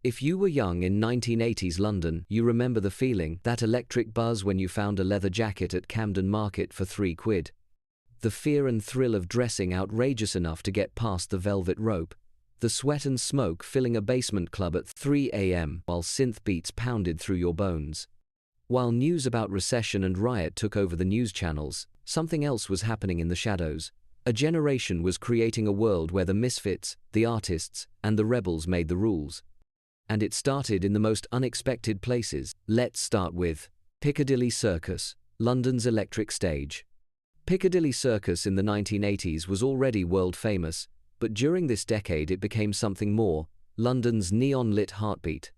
If you were young in 1980s London, you remember the feeling, that electric buzz when you found a leather jacket at Camden Market for £3. The fear and thrill of dressing outrageous enough to get past the velvet rope. The sweat and smoke filling a basement club at 3 a.m. while synth beats pounded through your bones. While news about recession and riot took over the news channels, something else was happening in the shadows. A generation was creating a world where the misfits, the artists, and the rebels made the rules. And it started in the most unexpected places. Let's start with Piccadilly Circus, London's electric stage. Piccadilly Circus in the 1980s was already world famous, but during this decade it became something more, London's neon-lit heartbeat.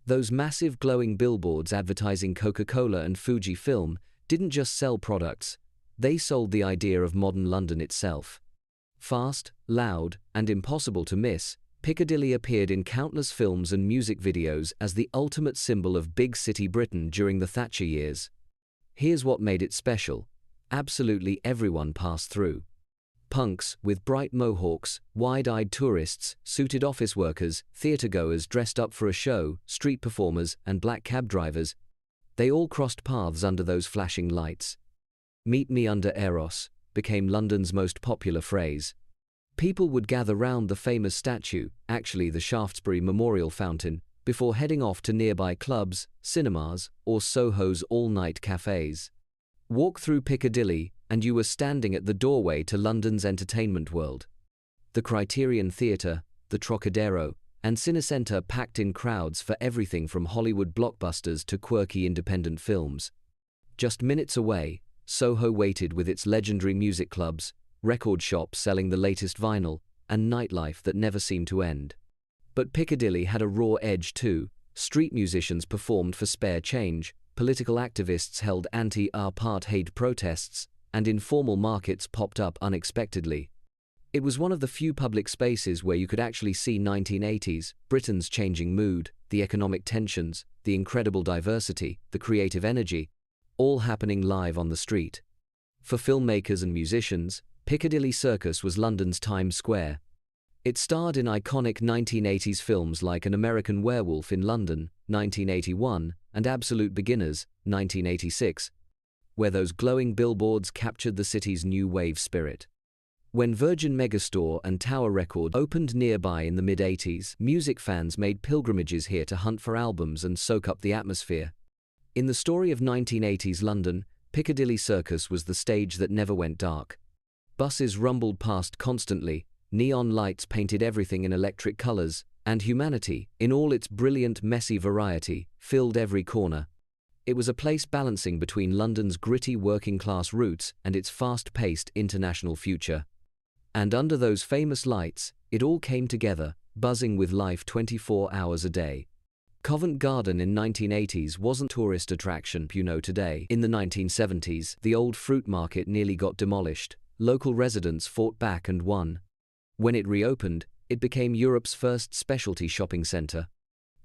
Those massive glowing billboards advertising Coca-Cola and Fujifilm didn't just sell products, they sold the idea of modern London itself. Fast, loud, and impossible to miss, Piccadilly appeared in countless films and music videos as the ultimate symbol of big city Britain during the Thatcher years. Here's what made it special. Absolutely everyone passed through. Punks, with bright mohawks, wide-eyed tourists, suited office workers, theatre-goers dressed up for a show, street performers, and black cab drivers. They all crossed paths under those flashing lights. "Meet me under Eros" became London's most popular phrase. People would gather round the famous statue, actually the Shaftesbury Memorial Fountain, before heading off to nearby clubs, cinemas, or Soho's all-night cafes. Walk through Piccadilly, and you were standing at the doorway to London's entertainment world. The Criterion Theatre, the Trocadero, and Cinecentre packed in crowds for everything from Hollywood blockbusters to quirky independent films. Just minutes away, Soho waited with its legendary music clubs, record shops selling the latest vinyl, and nightlife that never seemed to end. But Piccadilly had a raw edge too. Street musicians performed for spare change, political activists held anti-apartheid protests, and informal markets popped up unexpectedly. It was one of the few public spaces where you could actually see 1980s, Britain's changing mood, the economic tensions, the incredible diversity, the creative energy, all happening live on the street. For filmmakers and musicians, Piccadilly Circus was London's Times Square. It starred in iconic 1980s films like An American Werewolf in London, 1981, and Absolute Beginners, 1986, where those glowing billboards captured the city's new wave spirit. When Virgin Megastore and Tower Records opened nearby in the mid-80s, music fans made pilgrimages here to hunt for albums and soak up the atmosphere. In the story of 1980s London, Piccadilly Circus was the stage that never went dark. Buses rumbled past constantly, neon lights painted everything in electric colors, and humanity, in all its brilliant, messy variety, filled every corner. It was a place balancing between London's gritty working-class roots and its fast-paced international future. And under those famous lights, it all came together, buzzing with life 24 hours a day. Covent Garden in 1980s wasn't a tourist attraction you know today. In the 1970s, the old fruit market nearly got demolished. Local residents fought back and won. When it reopened, it became Europe's first specialty shopping centre.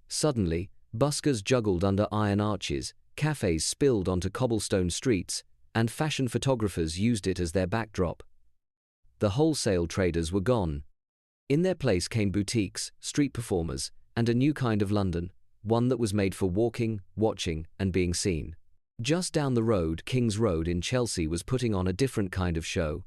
Suddenly, buskers juggled under iron arches, cafes spilled onto cobblestone streets, and fashion photographers used it as their backdrop. The wholesale traders were gone. In their place came boutiques, street performers, and a new kind of London, one that was made for walking, watching, and being seen. Just down the road, King's Road in Chelsea was putting on a different kind of show.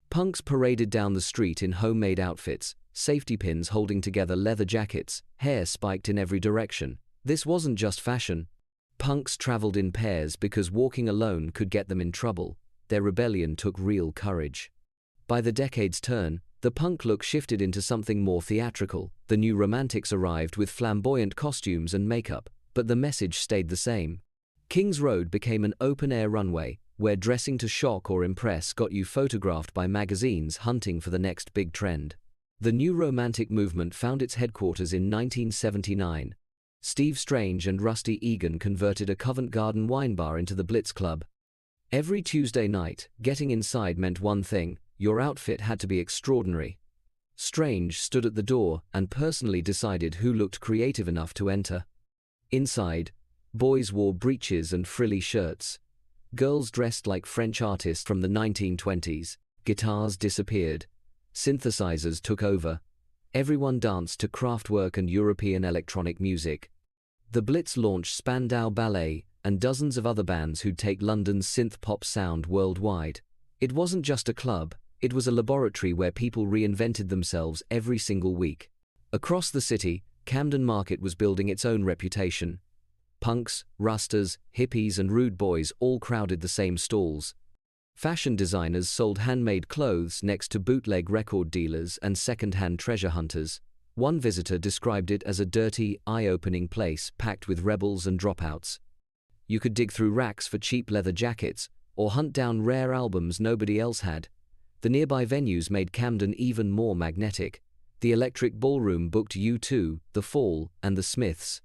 Punks paraded down the street in homemade outfits, safety pins holding together leather jackets, hair spiked in every direction. This wasn't just fashion. Punks traveled in pairs because walking alone could get them in trouble. Their rebellion took real courage. By the decade's turn, the punk look shifted into something more theatrical. The new romantics arrived with flamboyant costumes and makeup, but the message stayed the same. King's Road became an open-air runway, where dressing to shock or impress got you photographed by magazines hunting for the next big trend. The new romantic movement found its headquarters in 1979. Steve Strange and Rusty Egan converted a Covent Garden wine bar into the Blitz Club. Every Tuesday night, getting inside meant one thing: your outfit had to be extraordinary. Strange stood at the door and personally decided who looked creative enough to enter. Inside, boys wore breeches and frilly shirts. Girls dressed like French artists from the 1920s. Guitars disappeared. Synthesizers took over. everyone danced to Kraftwerk and European electronic music. The Blitz launched Spandau Ballet and dozens of other bands who'd take London's synth-pop sound worldwide. It wasn't just a club, it was a laboratory where people reinvented themselves every single week. Across the city, Camden Market was building its own reputation. Punks, rustas, hippies and rude boys all crowded the same stalls. Fashion designers sold handmade clothes next to bootleg record dealers and second-hand treasure hunters. One visitor described it as a dirty, eye-opening place packed with rebels and dropouts. You could dig through racks for cheap leather jackets or hunt down rare albums nobody else had. The nearby venues made Camden even more magnetic. The Electric Ballroom booked U2, The Fall, and The Smiths.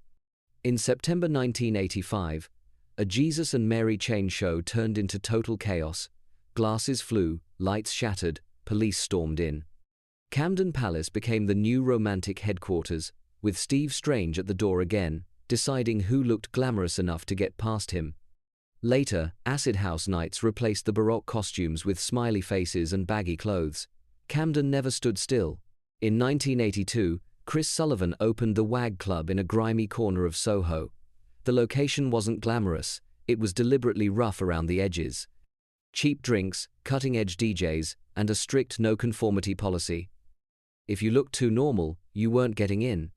In September 1985, a Jesus and Mary chain show turned into total chaos. Glasses flew, lights shattered, police stormed in. Camden Palace became the new romantic headquarters, with Steve Strange at the door again, deciding who looked glamorous enough to get past him. Later, acid house nights replaced the Baroque costumes with smiley faces and baggy clothes. Camden never stood still. In 1982, Chris Sullivan opened the Wag Club in a grimy corner of Soho. The location wasn't glamorous, it was deliberately rough around the edges. Cheap drinks, cutting-edge DJs, and a strict no-conformity policy. If you looked too normal, you weren't getting in.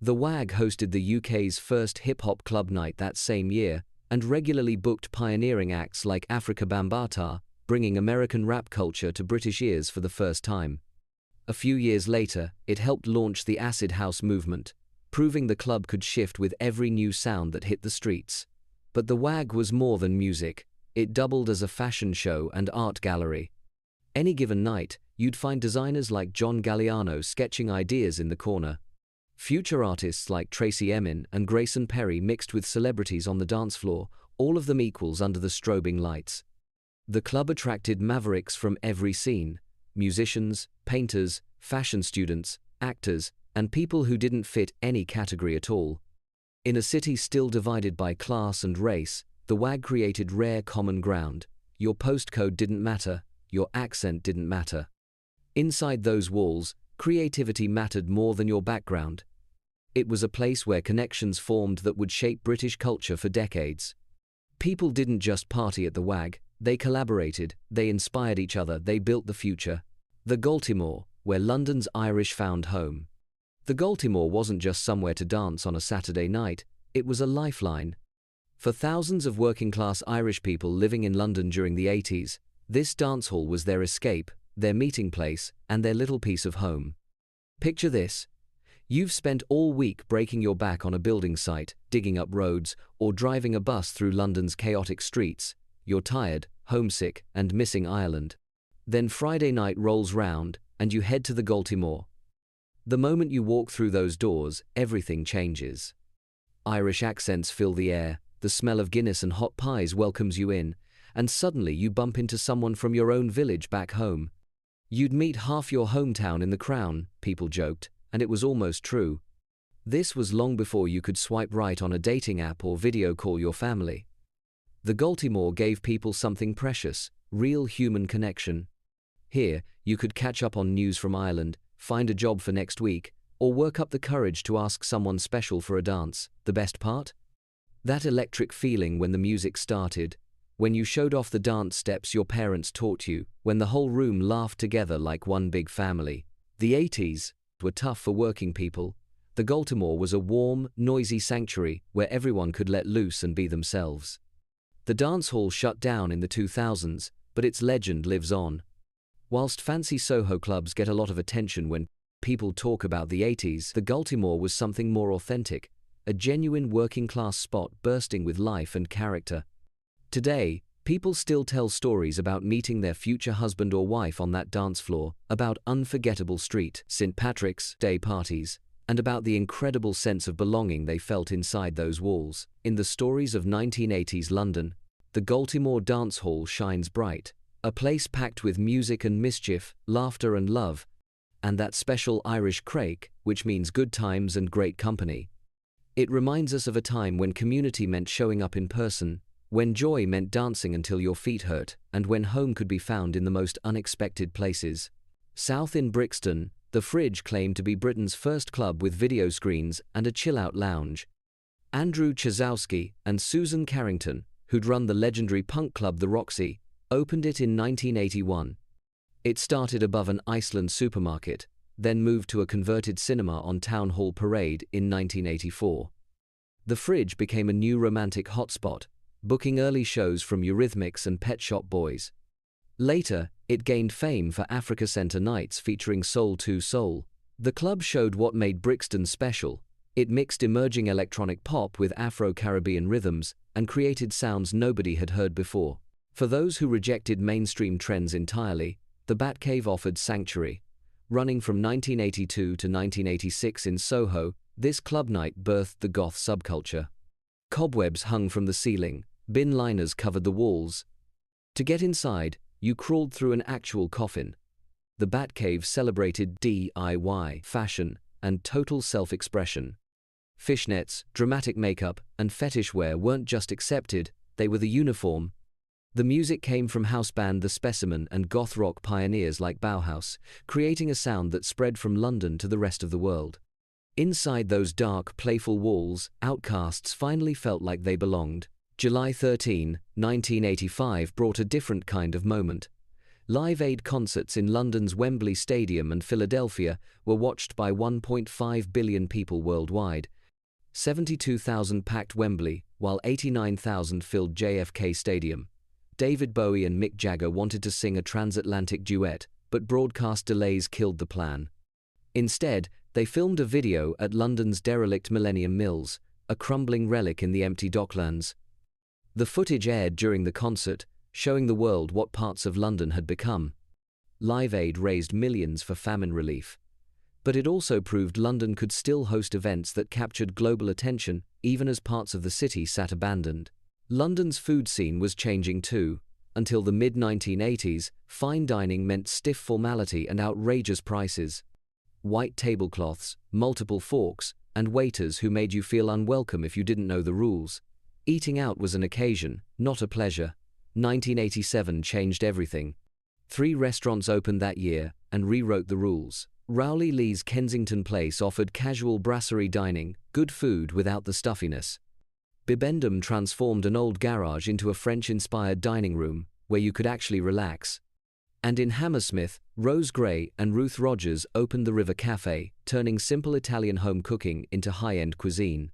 The Wag hosted the UK's first hip-hop club night that same year, and regularly booked pioneering acts like Afrika Bambaataa, bringing American rap culture to British ears for the first time. A few years later, it helped launch the acid house movement, proving the club could shift with every new sound that hit the streets. But the Wag was more than music. It doubled as a fashion show and art gallery. Any given night, you'd find designers like John Galliano sketching ideas in the corner. Future artists like Tracy Emin and Grayson Perry mixed with celebrities on the dance floor, all of them equals under the strobing lights. The club attracted mavericks from every scene: musicians, painters, fashion students, actors, and people who didn't fit any category at all. In a city still divided by class and race, the Wag created rare common ground. Your postcode didn't matter, your accent didn't matter. Inside those walls, creativity mattered more than your background. It was a place where connections formed that would shape British culture for decades. People didn't just party at the Wag, they collaborated, they inspired each other, they built the future. The Galtimore, where London's Irish found home. The Galtimore wasn't just somewhere to dance on a Saturday night, it was a lifeline. For thousands of working-class Irish people living in London during the 80s, this dance hall was their escape, their meeting place, and their little piece of home. Picture this. You've spent all week breaking your back on a building site, digging up roads, or driving a bus through London's chaotic streets. You're tired, homesick, and missing Ireland. Then Friday night rolls round, and you head to the Galtimore. The moment you walk through those doors, everything changes. Irish accents fill the air, the smell of Guinness and hot pies welcomes you in, and suddenly you bump into someone from your own village back home. You'd meet half your hometown in the Crown, people joked, and it was almost true. This was long before you could swipe right on a dating app or video call your family. The Galtimore gave people something precious, real human connection. Here, you could catch up on news from Ireland, find a job for next week, or work up the courage to ask someone special for a dance. The best part? That electric feeling when the music started, when you showed off the dance steps your parents taught you, when the whole room laughed together like one big family. The 80s were tough for working people. The Galtimore was a warm, noisy sanctuary where everyone could let loose and be themselves. The dance hall shut down in the 2000s, but its legend lives on. Whilst fancy Soho clubs get a lot of attention when people talk about the 80s, the Galtimore was something more authentic, a genuine working-class spot bursting with life and character. Today, people still tell stories about meeting their future husband or wife on that dance floor, about unforgettable street St. Patrick's Day parties, and about the incredible sense of belonging they felt inside those walls. In the stories of 1980s London, the Galtimore dance hall shines bright, a place packed with music and mischief, laughter and love, and that special Irish craic, which means good times and great company. It reminds us of a time when community meant showing up in person, when joy meant dancing until your feet hurt, and when home could be found in the most unexpected places. South in Brixton, The Fridge claimed to be Britain's first club with video screens and a chill-out lounge. Andrew Chazowski and Susan Carrington, who'd run the legendary punk club The Roxy, opened it in 1981. It started above an Iceland supermarket, then moved to a converted cinema on Town Hall Parade in 1984. The Fridge became a new romantic hotspot, booking early shows from Eurythmics and Pet Shop Boys. Later, it gained fame for Africa Centre nights featuring Soul to Soul. The club showed what made Brixton special. It mixed emerging electronic pop with Afro-Caribbean rhythms and created sounds nobody had heard before. For those who rejected mainstream trends entirely, the Batcave offered sanctuary. Running from 1982 to 1986 in Soho, this club night birthed the goth subculture. Cobwebs hung from the ceiling, bin liners covered the walls. To get inside, you crawled through an actual coffin. The Batcave celebrated DIY fashion and total self-expression. Fishnets, dramatic makeup, and fetish wear weren't just accepted, they were the uniform. The music came from house band The Specimen and goth rock pioneers like Bauhaus, creating a sound that spread from London to the rest of the world. Inside those dark, playful walls, outcasts finally felt like they belonged. July 13, 1985 brought a different kind of moment. Live Aid concerts in London's Wembley Stadium and Philadelphia were watched by 1.5 billion people worldwide. 72,000 packed Wembley, while 89,000 filled JFK Stadium. David Bowie and Mick Jagger wanted to sing a transatlantic duet, but broadcast delays killed the plan. Instead, they filmed a video at London's derelict Millennium Mills, a crumbling relic in the empty docklands. The footage aired during the concert, showing the world what parts of London had become. Live Aid raised millions for famine relief. But it also proved London could still host events that captured global attention, even as parts of the city sat abandoned. London's food scene was changing too. Until the mid-1980s, fine dining meant stiff formality and outrageous prices. White tablecloths, multiple forks, and waiters who made you feel unwelcome if you didn't know the rules. Eating out was an occasion, not a pleasure. 1987 changed everything. 3 restaurants opened that year and rewrote the rules. Rowley Lee's Kensington Place offered casual brasserie dining, good food without the stuffiness. Bibendum transformed an old garage into a French-inspired dining room, where you could actually relax. And in Hammersmith, Rose Gray and Ruth Rogers opened the River Cafe, turning simple Italian home cooking into high-end cuisine.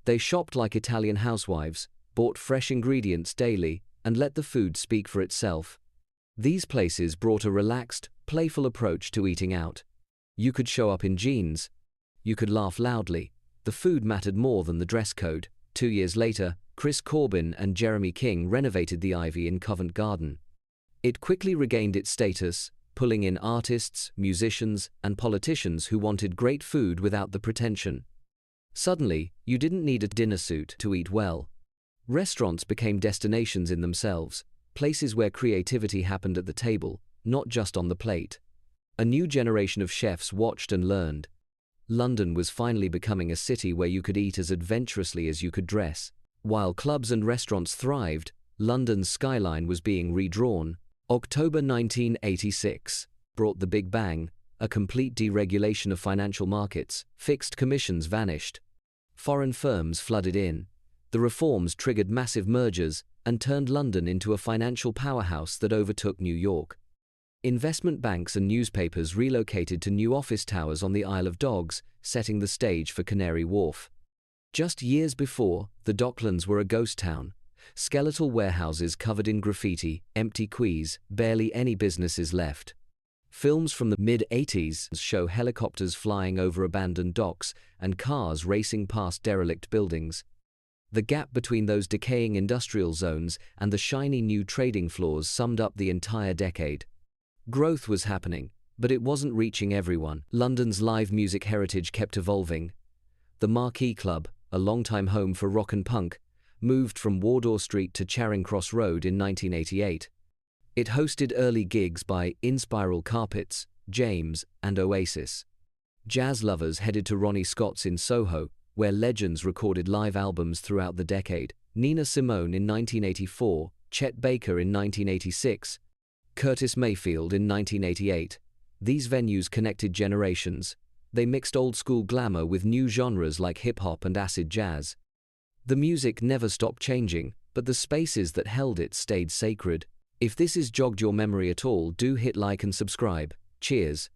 They shopped like Italian housewives, bought fresh ingredients daily, and let the food speak for itself. These places brought a relaxed, playful approach to eating out. You could show up in jeans. You could laugh loudly. The food mattered more than the dress code. 2 years later, Chris Corbin and Jeremy King renovated the Ivy in Covent Garden. It quickly regained its status, pulling in artists, musicians, and politicians who wanted great food without the pretension. Suddenly, you didn't need a dinner suit to eat well. Restaurants became destinations in themselves, places where creativity happened at the table, not just on the plate. A new generation of chefs watched and learned. London was finally becoming a city where you could eat as adventurously as you could dress. While clubs and restaurants thrived, London's skyline was being redrawn. October 1986 brought the Big Bang, a complete deregulation of financial markets. Fixed commissions vanished. Foreign firms flooded in. The reforms triggered massive mergers and turned London into a financial powerhouse that overtook New York. Investment banks and newspapers relocated to new office towers on the Isle of Dogs, setting the stage for Canary Wharf. Just years before, the Docklands were a ghost town. Skeletal warehouses covered in graffiti, empty quays, barely any businesses left. Films from the mid-80s show helicopters flying over abandoned docks and cars racing past derelict buildings. The gap between those decaying industrial zones and the shiny new trading floors summed up the entire decade. Growth was happening, but it wasn't reaching everyone. London's live music heritage kept evolving. The Marquee Club, a longtime home for rock and punk, moved from Wardour Street to Charing Cross Road in 1988. It hosted early gigs by Inspiral Carpets, James, and Oasis. Jazz lovers headed to Ronnie Scott's in Soho, where legends recorded live albums throughout the decade. Nina Simone in 1984, Chet Baker in 1986, Curtis Mayfield in 1988. These venues connected generations. They mixed old-school glamour with new genres like hip-hop and acid jazz. The music never stopped changing, but the spaces that held it stayed sacred. If this has jogged your memory at all, do hit like and subscribe. Cheers.